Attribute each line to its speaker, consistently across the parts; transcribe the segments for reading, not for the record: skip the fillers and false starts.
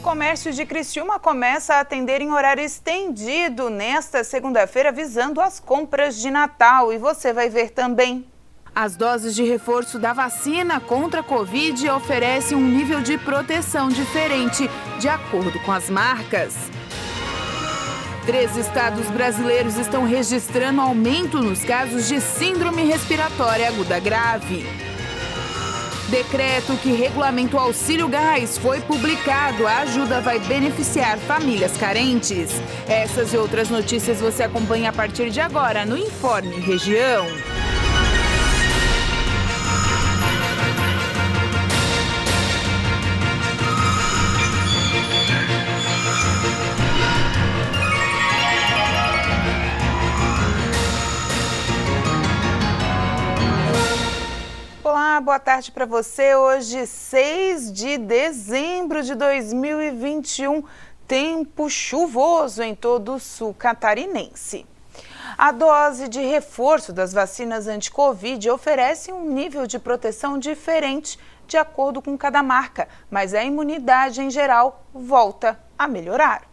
Speaker 1: Comércio de Criciúma começa a atender em horário estendido nesta segunda-feira, visando as compras de Natal. E você vai ver também. As doses de reforço da vacina contra a Covid oferecem um nível de proteção diferente, de acordo com as marcas. 3 estados brasileiros estão registrando aumento nos casos de síndrome respiratória aguda grave. Decreto que regulamenta o auxílio gás foi publicado. A ajuda vai beneficiar famílias carentes. Essas e outras notícias você acompanha a partir de agora no Informe Região. Olá, boa tarde para você. Hoje, 6 de dezembro de 2021, tempo chuvoso em todo o sul catarinense. A dose de reforço das vacinas anti-Covid oferece um nível de proteção diferente de acordo com cada marca, mas a imunidade em geral volta a melhorar.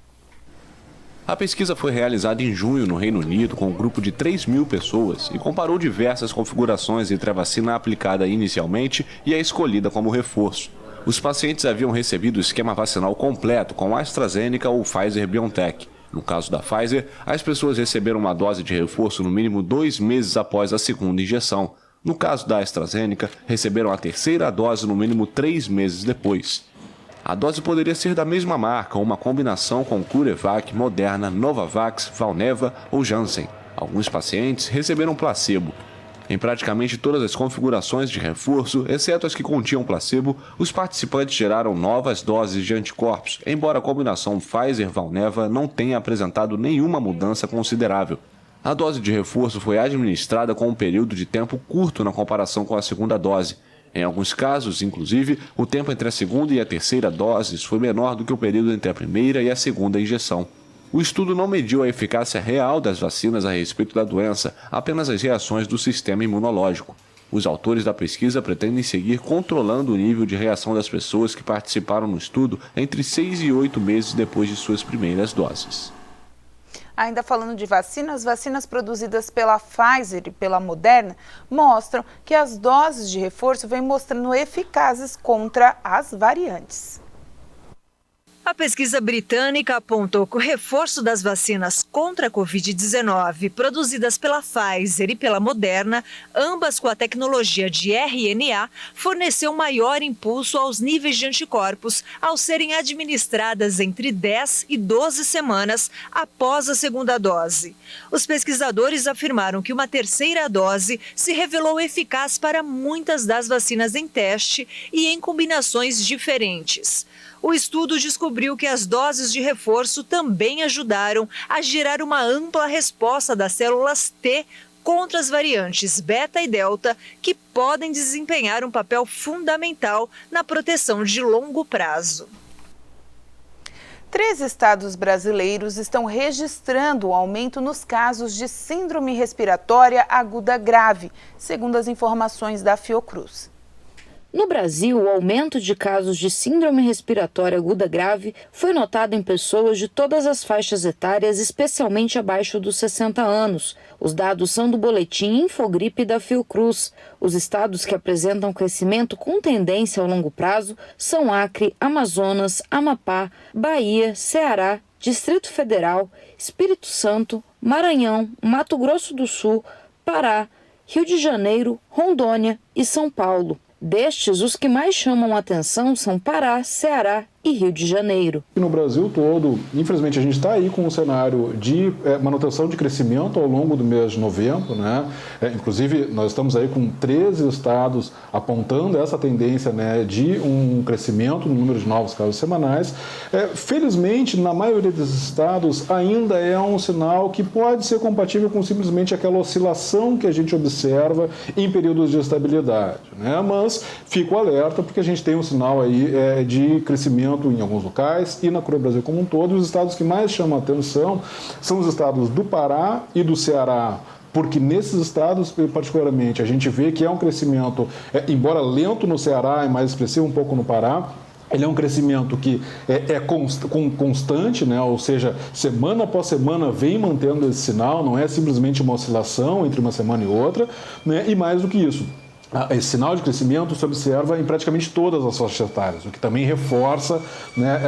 Speaker 2: A pesquisa foi realizada em junho no Reino Unido com um grupo de 3.000 pessoas e comparou diversas configurações entre a vacina aplicada inicialmente e a escolhida como reforço. Os pacientes haviam recebido o esquema vacinal completo com AstraZeneca ou Pfizer-BioNTech. No caso da Pfizer, as pessoas receberam uma dose de reforço no mínimo 2 meses após a segunda injeção. No caso da AstraZeneca, receberam a terceira dose no mínimo 3 meses depois. A dose poderia ser da mesma marca ou uma combinação com CureVac, Moderna, Novavax, Valneva ou Janssen. Alguns pacientes receberam placebo. Em praticamente todas as configurações de reforço, exceto as que continham placebo, os participantes geraram novas doses de anticorpos, embora a combinação Pfizer-Valneva não tenha apresentado nenhuma mudança considerável. A dose de reforço foi administrada com um período de tempo curto na comparação com a segunda dose. Em alguns casos, inclusive, o tempo entre a segunda e a terceira doses foi menor do que o período entre a primeira e a segunda injeção. O estudo não mediu a eficácia real das vacinas a respeito da doença, apenas as reações do sistema imunológico. Os autores da pesquisa pretendem seguir controlando o nível de reação das pessoas que participaram no estudo entre 6 e 8 meses depois de suas primeiras doses.
Speaker 1: Ainda falando de vacinas, vacinas produzidas pela Pfizer e pela Moderna mostram que as doses de reforço vêm mostrando eficazes contra as variantes.
Speaker 3: A pesquisa britânica apontou que o reforço das vacinas contra a Covid-19, produzidas pela Pfizer e pela Moderna, ambas com a tecnologia de RNA, forneceu maior impulso aos níveis de anticorpos ao serem administradas entre 10 e 12 semanas após a segunda dose. Os pesquisadores afirmaram que uma terceira dose se revelou eficaz para muitas das vacinas em teste e em combinações diferentes. O estudo descobriu que as doses de reforço também ajudaram a gerar uma ampla resposta das células T contra as variantes beta e delta, que podem desempenhar um papel fundamental na proteção de longo prazo.
Speaker 1: 3 estados brasileiros estão registrando um aumento nos casos de síndrome respiratória aguda grave, segundo as informações da Fiocruz.
Speaker 4: No Brasil, o aumento de casos de síndrome respiratória aguda grave foi notado em pessoas de todas as faixas etárias, especialmente abaixo dos 60 anos. Os dados são do boletim Infogripe da Fiocruz. Os estados que apresentam crescimento com tendência ao longo prazo são Acre, Amazonas, Amapá, Bahia, Ceará, Distrito Federal, Espírito Santo, Maranhão, Mato Grosso do Sul, Pará, Rio de Janeiro, Rondônia e São Paulo. Destes, os que mais chamam a atenção são Pará, Ceará e Rio de Janeiro.
Speaker 5: No Brasil todo, infelizmente, a gente está aí com um cenário de manutenção de crescimento ao longo do mês de novembro, né? Inclusive, nós estamos aí com 13 estados apontando essa tendência, né, de um crescimento no número de novos casos semanais. Felizmente, na maioria desses estados, ainda é um sinal que pode ser compatível com simplesmente aquela oscilação que a gente observa em períodos de estabilidade, né? Mas fico alerta porque a gente tem um sinal aí de crescimento em alguns locais e na Cura Brasil como um todo. Os estados que mais chamam a atenção são os estados do Pará e do Ceará, porque nesses estados, particularmente, a gente vê que é um crescimento, embora lento no Ceará e mais expressivo um pouco no Pará, Ele é um crescimento que constante, né? Ou seja, semana após semana vem mantendo esse sinal, não é simplesmente uma oscilação entre uma semana e outra, né? E mais do que isso, esse sinal de crescimento se observa em praticamente todas as faixas etárias, o que também reforça, né,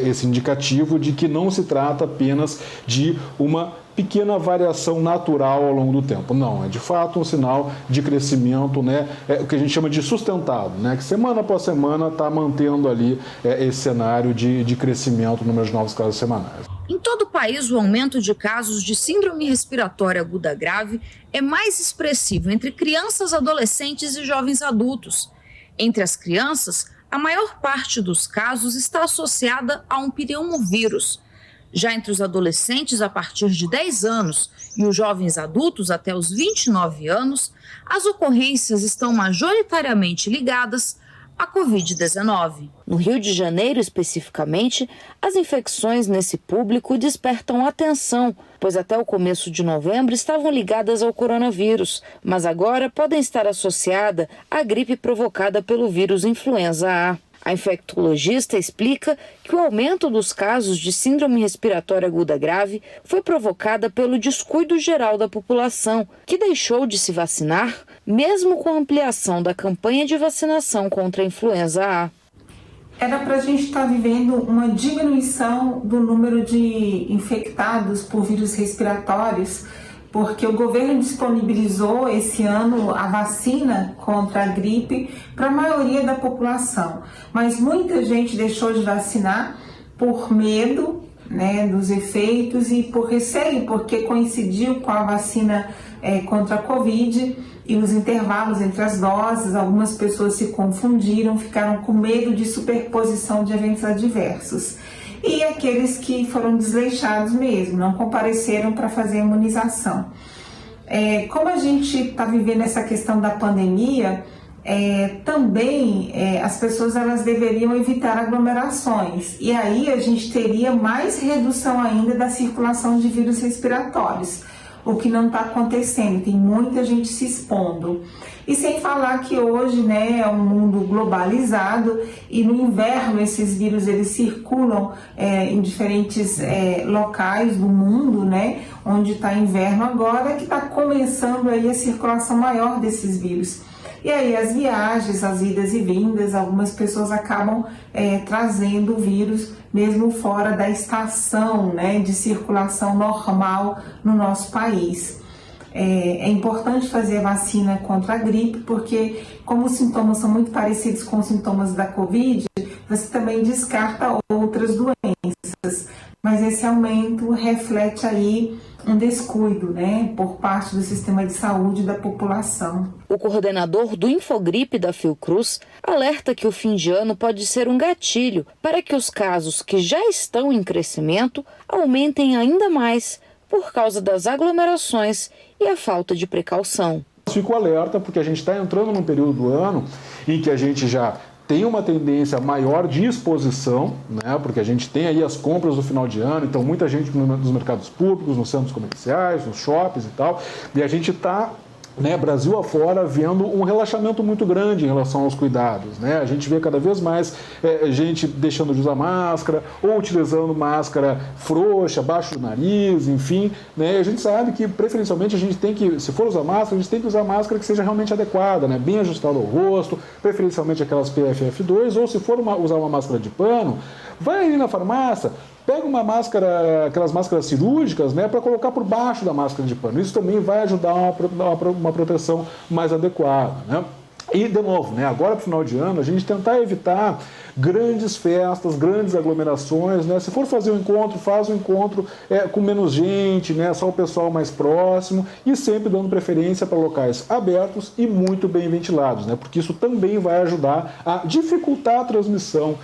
Speaker 5: esse indicativo de que não se trata apenas de uma pequena variação natural ao longo do tempo. Não, é de fato um sinal de crescimento, né, o que a gente chama de sustentado, né, que semana após semana está mantendo ali esse cenário de crescimento no número de novos casos semanais.
Speaker 4: Em todo o país, o aumento de casos de síndrome respiratória aguda grave é mais expressivo entre crianças, adolescentes e jovens adultos. Entre as crianças, a maior parte dos casos está associada a um pneumovírus. Já entre os adolescentes a partir de 10 anos e os jovens adultos até os 29 anos, as ocorrências estão majoritariamente ligadas à Covid-19. No Rio de Janeiro, especificamente, as infecções nesse público despertam atenção, pois até o começo de novembro estavam ligadas ao coronavírus, mas agora podem estar associadas à gripe provocada pelo vírus influenza A. A infectologista explica que o aumento dos casos de síndrome respiratória aguda grave foi provocada pelo descuido geral da população, que deixou de se vacinar, mesmo com a ampliação da campanha de vacinação contra a influenza A.
Speaker 6: Era para a gente estar vivendo uma diminuição do número de infectados por vírus respiratórios, porque o governo disponibilizou esse ano a vacina contra a gripe para a maioria da população. Mas muita gente deixou de vacinar por medo, né, dos efeitos e por receio, porque coincidiu com a vacina contra a Covid e os intervalos entre as doses. Algumas pessoas se confundiram, ficaram com medo de superposição de eventos adversos. E aqueles que foram desleixados mesmo, não compareceram para fazer a imunização. Como a gente está vivendo essa questão da pandemia, também as pessoas elas deveriam evitar aglomerações. E aí a gente teria mais redução ainda da circulação de vírus respiratórios, o que não está acontecendo, tem muita gente se expondo. E sem falar que hoje, né, é um mundo globalizado e no inverno esses vírus eles circulam em diferentes locais do mundo, né, onde está inverno agora, que está começando aí a circulação maior desses vírus. E aí as viagens, as idas e vindas, algumas pessoas acabam trazendo o vírus mesmo fora da estação, né, de circulação normal no nosso país. É importante fazer a vacina contra a gripe, porque como os sintomas são muito parecidos com os sintomas da Covid, você também descarta outras doenças. Mas esse aumento reflete aí um descuido, né, por parte do sistema de saúde da população.
Speaker 4: O coordenador do Infogripe da Fiocruz alerta que o fim de ano pode ser um gatilho para que os casos que já estão em crescimento aumentem ainda mais por causa das aglomerações e a falta de precaução.
Speaker 5: Fico alerta porque a gente está entrando num período do ano em que a gente já tem uma tendência maior de exposição, né? Porque a gente tem aí as compras do final de ano, então muita gente nos mercados públicos, nos centros comerciais, nos shoppings e tal, e a gente está, né, Brasil afora, vendo um relaxamento muito grande em relação aos cuidados, né? A gente vê cada vez mais gente deixando de usar máscara ou utilizando máscara frouxa, abaixo do nariz, enfim, né? A gente sabe que preferencialmente a gente tem que, se for usar máscara, a gente tem que usar máscara que seja realmente adequada, né? Bem ajustada ao rosto, preferencialmente aquelas PFF2, ou se for usar uma máscara de pano, vai ali na farmácia, pega uma máscara, aquelas máscaras cirúrgicas, né, para colocar por baixo da máscara de pano. Isso também vai ajudar a uma proteção mais adequada, né? E, de novo, né, agora para o final de ano, a gente tentar evitar grandes festas, grandes aglomerações, né? Se for fazer um encontro, faz um encontro com menos gente, né? Só o pessoal mais próximo e sempre dando preferência para locais abertos e muito bem ventilados, né? Porque isso também vai ajudar a dificultar a transmissão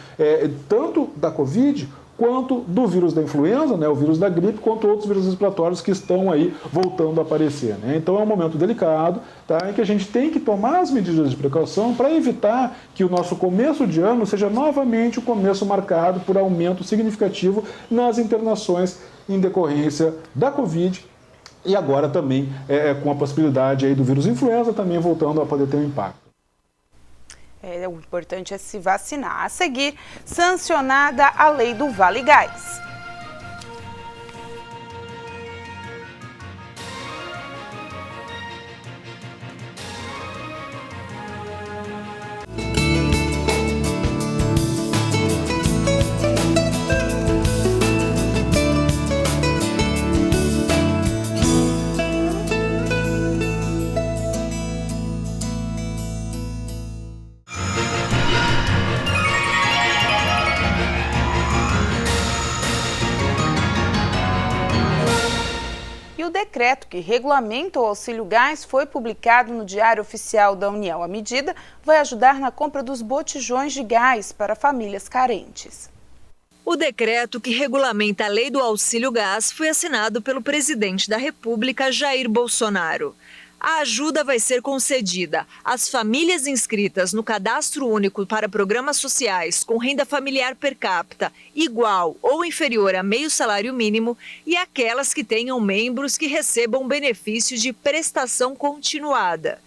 Speaker 5: tanto da Covid quanto do vírus da influenza, né, o vírus da gripe, quanto outros vírus respiratórios que estão aí voltando a aparecer, né? Então é um momento delicado, tá, em que a gente tem que tomar as medidas de precaução para evitar que o nosso começo de ano seja novamente o começo marcado por aumento significativo nas internações em decorrência da Covid e agora também com a possibilidade aí do vírus influenza também voltando a poder ter um impacto.
Speaker 1: O importante é se vacinar. A seguir, sancionada a lei do Vale Gás. O decreto que regulamenta o auxílio gás foi publicado no Diário Oficial da União. A medida vai ajudar na compra dos botijões de gás para famílias carentes.
Speaker 3: O decreto que regulamenta a lei do auxílio gás foi assinado pelo presidente da República, Jair Bolsonaro. A ajuda vai ser concedida às famílias inscritas no Cadastro Único para Programas Sociais com renda familiar per capita igual ou inferior a meio salário mínimo e aquelas que tenham membros que recebam benefício de prestação continuada.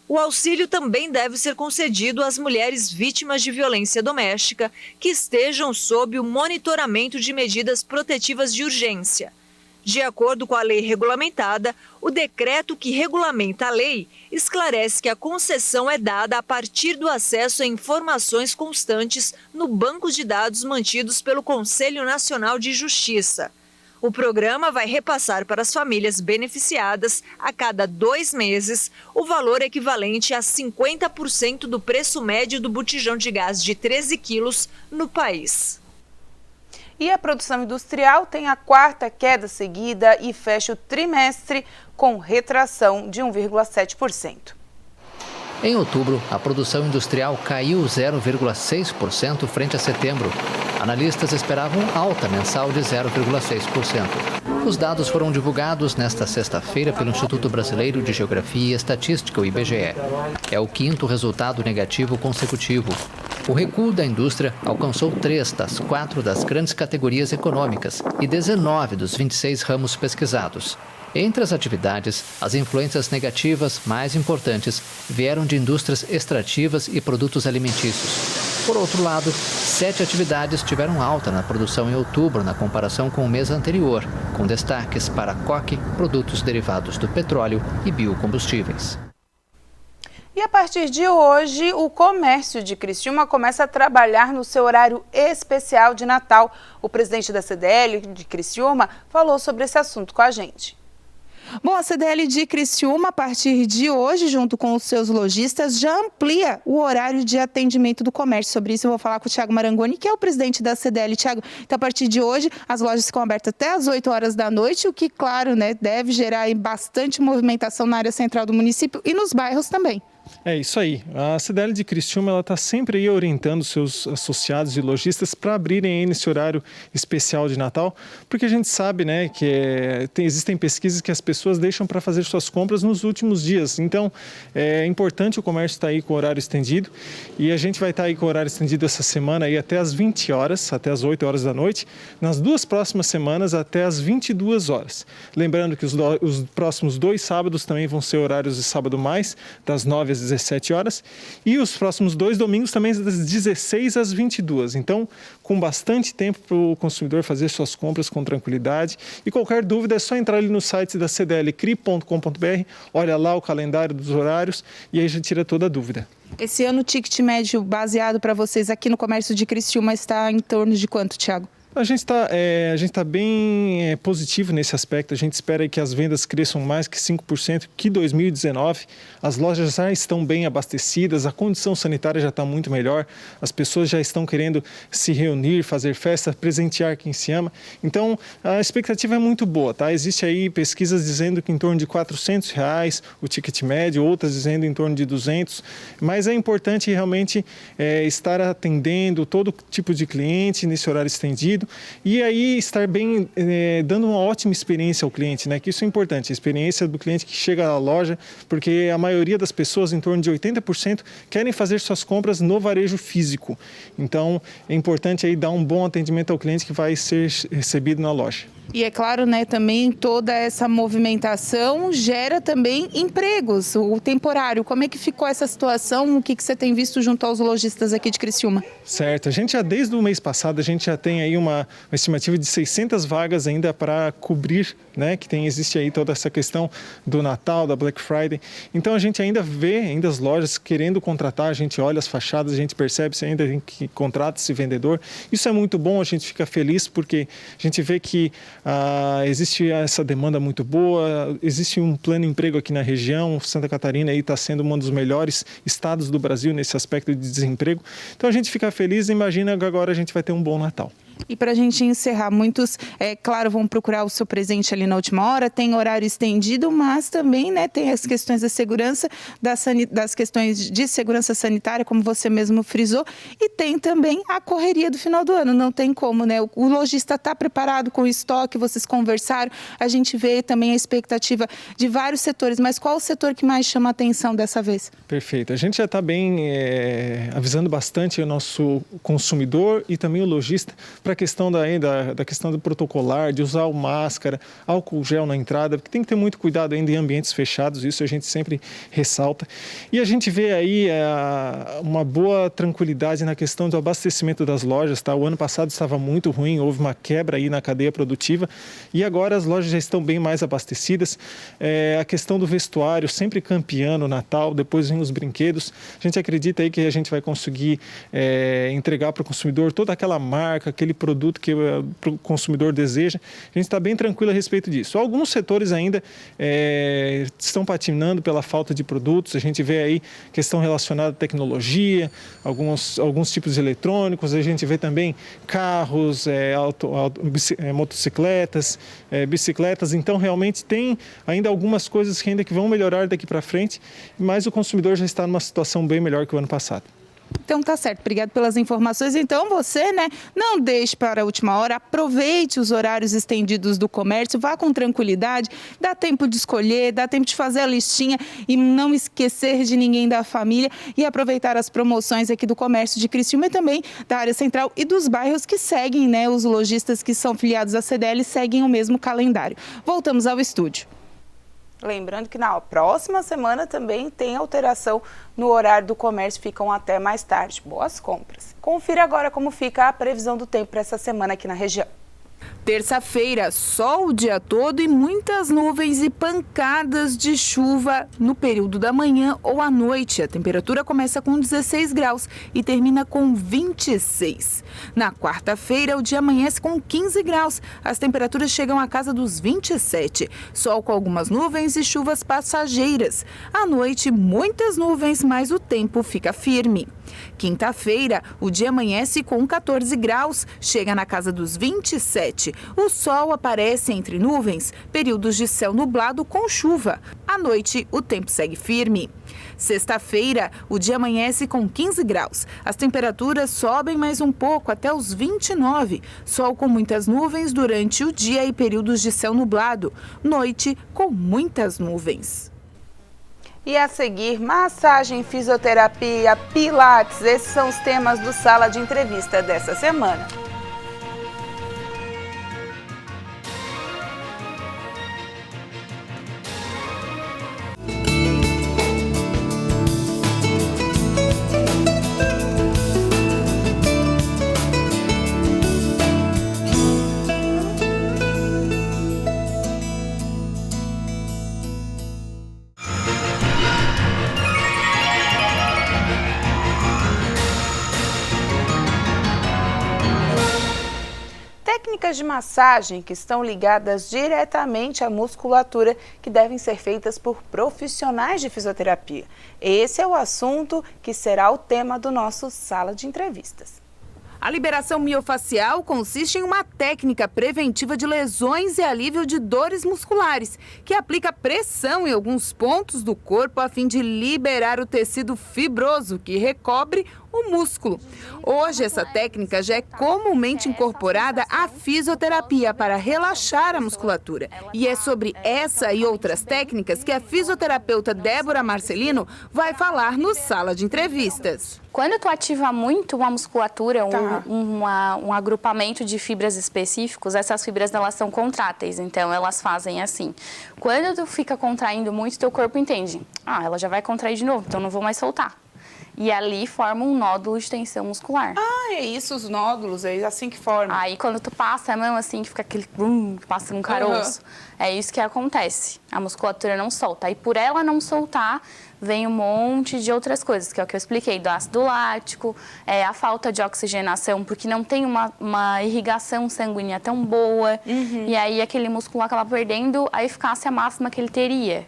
Speaker 3: O auxílio também deve ser concedido às mulheres vítimas de violência doméstica que estejam sob o monitoramento de medidas protetivas de urgência. De acordo com a lei regulamentada, o decreto que regulamenta a lei esclarece que a concessão é dada a partir do acesso a informações constantes no banco de dados mantidos pelo Conselho Nacional de Justiça. O programa vai repassar para as famílias beneficiadas, a cada 2 meses, o valor equivalente a 50% do preço médio do botijão de gás de 13 quilos no país.
Speaker 1: E a produção industrial tem a 4ª queda seguida e fecha o trimestre com retração de 1,7%.
Speaker 7: Em outubro, a produção industrial caiu 0,6% frente a setembro. Analistas esperavam alta mensal de 0,6%. Os dados foram divulgados nesta sexta-feira pelo Instituto Brasileiro de Geografia e Estatística, o IBGE. É o 5º resultado negativo consecutivo. O recuo da indústria alcançou 3 das 4 das grandes categorias econômicas e 19 dos 26 ramos pesquisados. Entre as atividades, as influências negativas mais importantes vieram de indústrias extrativas e produtos alimentícios. Por outro lado, 7 atividades tiveram alta na produção em outubro na comparação com o mês anterior, com destaques para coque, produtos derivados do petróleo e biocombustíveis.
Speaker 1: E a partir de hoje, o comércio de Criciúma começa a trabalhar no seu horário especial de Natal. O presidente da CDL de Criciúma falou sobre esse assunto com a gente.
Speaker 8: Bom, a CDL de Criciúma, a partir de hoje, junto com os seus lojistas, já amplia o horário de atendimento do comércio. Sobre isso eu vou falar com o Thiago Marangoni, que é o presidente da CDL. Thiago, então a partir de hoje as lojas ficam abertas até às 8 horas da noite, o que, claro, deve gerar bastante movimentação na área central do município e nos bairros também.
Speaker 9: É isso aí. A CDL de Criciúma está sempre aí orientando seus associados e lojistas para abrirem aí nesse horário especial de Natal, porque a gente sabe, que existem pesquisas que as pessoas deixam para fazer suas compras nos últimos dias. Então, é importante o comércio estar aí com o horário estendido e a gente vai estar aí com o horário estendido essa semana aí até às 20 horas, até às 8 horas da noite, nas 2 próximas semanas até às 22 horas. Lembrando que os próximos 2 sábados também vão ser horários de sábado mais, das 9 às 17 horas, e os próximos 2 domingos também das 16 às 22. Então, com bastante tempo para o consumidor fazer suas compras com tranquilidade. E qualquer dúvida é só entrar ali no site da cdlcri.com.br, olha lá o calendário dos horários e aí já tira toda a dúvida.
Speaker 8: Esse ano o ticket médio baseado para vocês aqui no comércio de Criciúma está em torno de quanto, Thiago?
Speaker 9: A gente tá bem positivo nesse aspecto. A gente espera que as vendas cresçam mais que 5% que 2019. As lojas já estão bem abastecidas, a condição sanitária já está muito melhor, as pessoas já estão querendo se reunir, fazer festa, presentear quem se ama. Então, a expectativa é muito boa, tá? Existe aí pesquisas dizendo que em torno de R$400 o ticket médio, outras dizendo em torno de 200, mas é importante realmente estar atendendo todo tipo de cliente nesse horário estendido. E aí estar bem, dando uma ótima experiência ao cliente, que isso é importante, a experiência do cliente que chega à loja, porque a maioria das pessoas, em torno de 80%, querem fazer suas compras no varejo físico. Então, é importante aí dar um bom atendimento ao cliente que vai ser recebido na loja.
Speaker 8: E é claro, né, também toda essa movimentação gera também empregos, o temporário. Como é que ficou essa situação? O que você tem visto junto aos lojistas aqui de Criciúma?
Speaker 9: Certo, a gente desde o mês passado, a gente já tem aí uma estimativa de 600 vagas ainda para cobrir, né, que existe aí toda essa questão do Natal, da Black Friday. Então a gente ainda vê as lojas querendo contratar, a gente olha as fachadas, a gente percebe se ainda tem que contrata esse vendedor. Isso é muito bom, a gente fica feliz porque a gente vê que existe essa demanda muito boa, existe um pleno emprego aqui na região. Santa Catarina está sendo um dos melhores estados do Brasil nesse aspecto de desemprego. Então a gente fica feliz e imagina que agora a gente vai ter um bom Natal.
Speaker 8: E para a gente encerrar, muitos, claro, vão procurar o seu presente ali na última hora, tem horário estendido, mas também, né, tem as questões da segurança, das questões de segurança sanitária, como você mesmo frisou, e tem também a correria do final do ano, não tem como, né? O lojista está preparado com o estoque, vocês conversaram, a gente vê também a expectativa de vários setores, mas qual o setor que mais chama a atenção dessa vez?
Speaker 9: Perfeito, a gente já está bem avisando bastante o nosso consumidor e também o lojista para a questão da questão do protocolar, de usar máscara, álcool gel na entrada, porque tem que ter muito cuidado ainda em ambientes fechados, isso a gente sempre ressalta. E a gente vê aí uma boa tranquilidade na questão do abastecimento das lojas, tá? O ano passado estava muito ruim, houve uma quebra aí na cadeia produtiva e agora as lojas já estão bem mais abastecidas. A questão do vestuário, sempre campeã no Natal, depois vem os brinquedos. A gente acredita aí que a gente vai conseguir entregar para o consumidor toda aquela marca, aquele produto que o consumidor deseja. A gente está bem tranquilo a respeito disso. Alguns setores ainda estão patinando pela falta de produtos. A gente vê aí questão relacionada à tecnologia, alguns tipos de eletrônicos. A gente vê também carros, motocicletas, bicicletas. Então, realmente tem ainda algumas coisas que vão melhorar daqui para frente, mas o consumidor já está numa situação bem melhor que o ano passado.
Speaker 8: Então tá certo, obrigado pelas informações. Então você, né, não deixe para a última hora, aproveite os horários estendidos do comércio, vá com tranquilidade, dá tempo de escolher, dá tempo de fazer a listinha e não esquecer de ninguém da família e aproveitar as promoções aqui do comércio de Criciúma e também da área central e dos bairros que seguem, né, os lojistas que são filiados à CDL seguem o mesmo calendário. Voltamos ao estúdio. Lembrando que na próxima semana também tem alteração no horário do comércio, ficam até mais tarde. Boas compras. Confira agora como fica a previsão do tempo para essa semana aqui na região. Terça-feira, sol o dia todo e muitas nuvens e pancadas de chuva no período da manhã ou à noite. A temperatura começa com 16 graus e termina com 26. Na quarta-feira, o dia amanhece com 15 graus. As temperaturas chegam à casa dos 27. Sol com algumas nuvens e chuvas passageiras. À noite, muitas nuvens, mas o tempo fica firme. Quinta-feira, o dia amanhece com 14 graus, chega na casa dos 27. O sol aparece entre nuvens, períodos de céu nublado com chuva. À noite, o tempo segue firme. Sexta-feira, o dia amanhece com 15 graus. As temperaturas sobem mais um pouco, até os 29. Sol com muitas nuvens durante o dia e períodos de céu nublado. Noite com muitas nuvens. E a seguir, massagem, fisioterapia, pilates, esses são os temas do Sala de Entrevista dessa semana. Técnicas de massagem que estão ligadas diretamente à musculatura que devem ser feitas por profissionais de fisioterapia. Esse é o assunto que será o tema do nosso Sala de Entrevistas. A liberação miofacial consiste em uma técnica preventiva de lesões e alívio de dores musculares, que aplica pressão em alguns pontos do corpo a fim de liberar o tecido fibroso que recobre o músculo. Hoje, essa técnica já é comumente incorporada à fisioterapia para relaxar a musculatura. E é sobre essa e outras técnicas que a fisioterapeuta Débora Marcelino vai falar no Sala de Entrevistas.
Speaker 10: Quando tu ativa muito uma musculatura, um agrupamento de fibras específicos, essas fibras elas são contráteis, então elas fazem assim. Quando tu fica contraindo muito, teu corpo entende, ela já vai contrair de novo, então não vou mais soltar. E ali forma um nódulo de tensão muscular.
Speaker 1: É isso, os nódulos, é assim que forma.
Speaker 10: Aí quando tu passa a mão assim, que fica aquele passa um caroço, é isso que acontece. A musculatura não solta. Aí por ela não soltar, vem um monte de outras coisas, que é o que eu expliquei, do ácido lático, a falta de oxigenação, porque não tem uma irrigação sanguínea tão boa. E aí aquele músculo acaba perdendo a eficácia máxima que ele teria.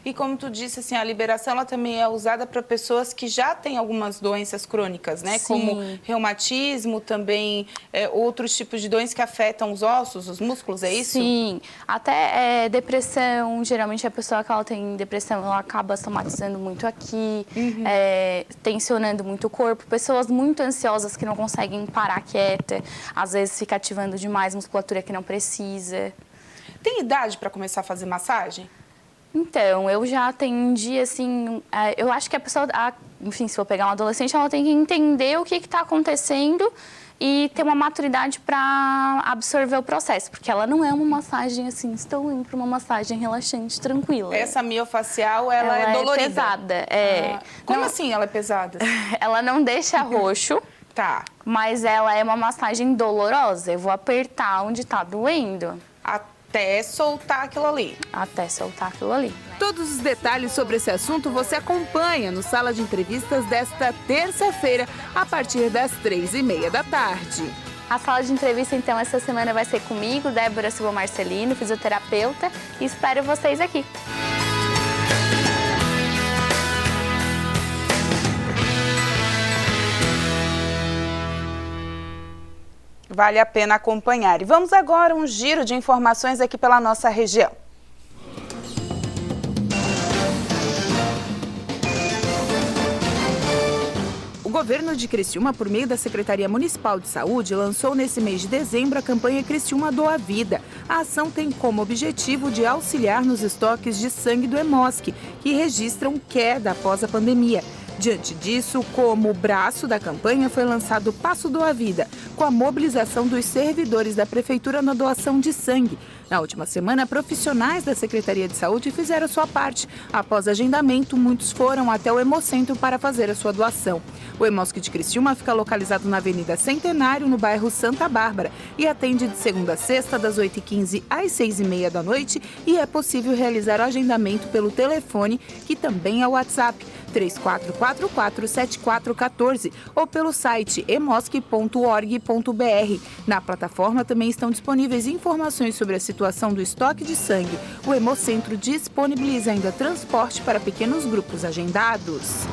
Speaker 1: E como tu disse, assim, a liberação ela também é usada para pessoas que já têm algumas doenças crônicas, né?
Speaker 10: Sim.
Speaker 1: Como reumatismo, também outros tipos de doenças que afetam os ossos, os músculos, é isso?
Speaker 10: Sim, até depressão, geralmente a pessoa que ela tem depressão, ela acaba somatizando muito aqui, tensionando muito o corpo. Pessoas muito ansiosas que não conseguem parar quieta, às vezes fica ativando demais musculatura que não precisa.
Speaker 1: Tem idade para começar a fazer massagem?
Speaker 10: Então, eu já tenho um dia, assim, eu acho que a pessoa, enfim, se for pegar um adolescente, ela tem que entender o que está acontecendo e ter uma maturidade para absorver o processo, porque ela não é uma massagem, assim, estou indo para uma massagem relaxante, tranquila.
Speaker 1: Essa miofacial, ela é dolorida?
Speaker 10: É pesada,
Speaker 1: Como assim ela é pesada?
Speaker 10: Ela não deixa roxo.
Speaker 1: Tá.
Speaker 10: Mas ela é uma massagem dolorosa, eu vou apertar onde está doendo.
Speaker 1: Até soltar aquilo ali.
Speaker 10: Até soltar aquilo ali.
Speaker 1: Todos os detalhes sobre esse assunto você acompanha no Sala de Entrevistas desta terça-feira, a partir das 3h30 da tarde.
Speaker 10: A sala de entrevista, então, essa semana vai ser comigo, Débora Silva Marcelino, fisioterapeuta, e espero vocês aqui.
Speaker 1: Vale a pena acompanhar. E vamos agora um giro de informações aqui pela nossa região. O governo de Criciúma, por meio da Secretaria Municipal de Saúde, lançou nesse mês de dezembro a campanha Criciúma Doa Vida. A ação tem como objetivo de auxiliar nos estoques de sangue do Hemosk, que registram queda após a pandemia. Diante disso, como braço da campanha, foi lançado o Passo Doa Vida, com a mobilização dos servidores da Prefeitura na doação de sangue. Na última semana, profissionais da Secretaria de Saúde fizeram sua parte. Após agendamento, muitos foram até o Hemocentro para fazer a sua doação. O Hemosk de Criciúma fica localizado na Avenida Centenário, no bairro Santa Bárbara, e atende de segunda a sexta, das 8h15 às 6h30 da noite, e é possível realizar o agendamento pelo telefone, que também é o WhatsApp, 3444-7414, ou pelo site hemosk.org.br. Na plataforma também estão disponíveis informações sobre a situação do estoque de sangue. O Hemocentro disponibiliza ainda transporte para pequenos grupos agendados.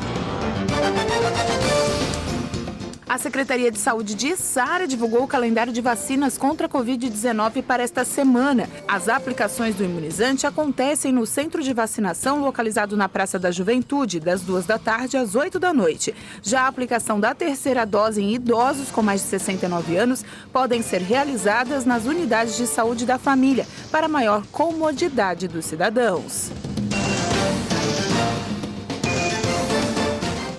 Speaker 1: A Secretaria de Saúde de Içara divulgou o calendário de vacinas contra a Covid-19 para esta semana. As aplicações do imunizante acontecem no centro de vacinação localizado na Praça da Juventude, das 2 da tarde às 8 da noite. Já a aplicação da terceira dose em idosos com mais de 69 anos podem ser realizadas nas unidades de saúde da família, para maior comodidade dos cidadãos.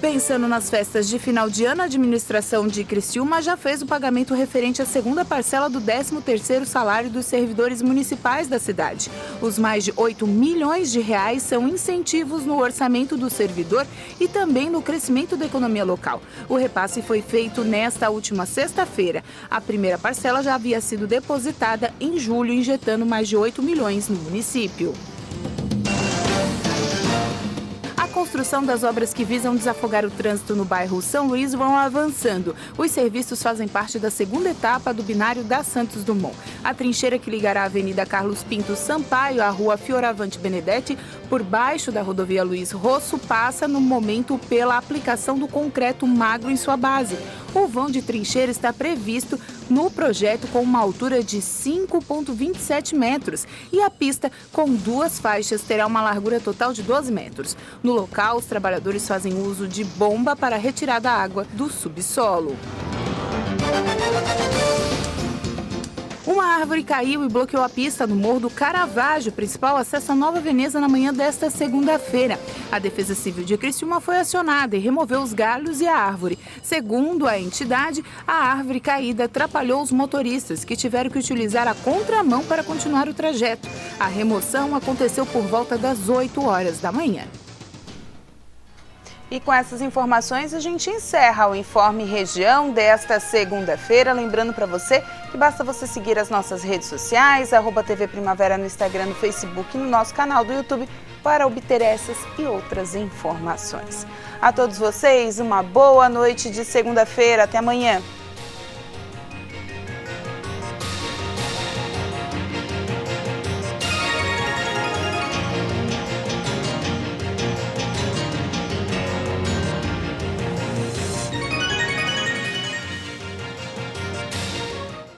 Speaker 1: Pensando nas festas de final de ano, a administração de Criciúma já fez o pagamento referente à segunda parcela do 13º salário dos servidores municipais da cidade. Os mais de 8 milhões de reais são incentivos no orçamento do servidor e também no crescimento da economia local. O repasse foi feito nesta última sexta-feira. A primeira parcela já havia sido depositada em julho, injetando mais de 8 milhões no município. A construção das obras que visam desafogar o trânsito no bairro São Luís vão avançando. Os serviços fazem parte da segunda etapa do binário da Santos Dumont. A trincheira que ligará a Avenida Carlos Pinto Sampaio à Rua Fioravante Benedetti, por baixo da rodovia Luiz Rosso, passa no momento pela aplicação do concreto magro em sua base. O vão de trincheira está previsto no projeto com uma altura de 5,27 metros e a pista com 2 faixas terá uma largura total de 12 metros. No local, os trabalhadores fazem uso de bomba para retirar da água do subsolo. Uma
Speaker 8: árvore caiu e bloqueou a pista no Morro do Caravaggio, principal acesso à Nova Veneza, na manhã desta segunda-feira. A Defesa Civil de Criciúma foi acionada e removeu os galhos e a árvore. Segundo a entidade, a árvore caída atrapalhou os motoristas, que tiveram que utilizar a contramão para continuar o trajeto. A remoção aconteceu por volta das 8 horas da manhã.
Speaker 1: E com essas informações a gente encerra o Informe Região desta segunda-feira. Lembrando para você que basta você seguir as nossas redes sociais, @TV Primavera no Instagram, no Facebook e no nosso canal do YouTube para obter essas e outras informações. A todos vocês, uma boa noite de segunda-feira. Até amanhã.